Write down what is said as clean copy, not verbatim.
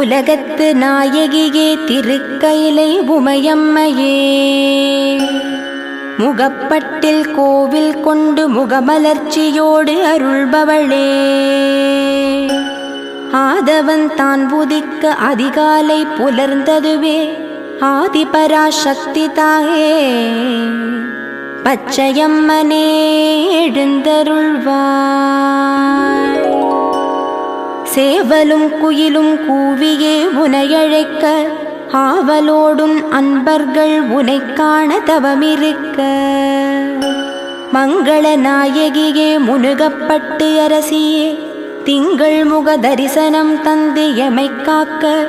உலகத்து நாயகியே திருக்கயிலை உமையம்மையே, முகப்பட்டில் கோவில் கொண்டு முகமலர்ச்சியோடு அருள்பவளே, ஆதவன் தான் புதிக்க அதிகாலை புலர்ந்ததுவே ஆதிபராசக்தி தாயே, பச்சையம்மனே எழுந்தருள்வாய். சேவலும் குயிலும் கூவியே உனையழைக்க, ஆவலோடும் அன்பர்கள் உனைக் காண தவமிருக்க, மங்கள நாயகியே முனுகப்பட்டு அரசியே, திங்கள் முக தரிசனம் தந்து எமைக் காக்க,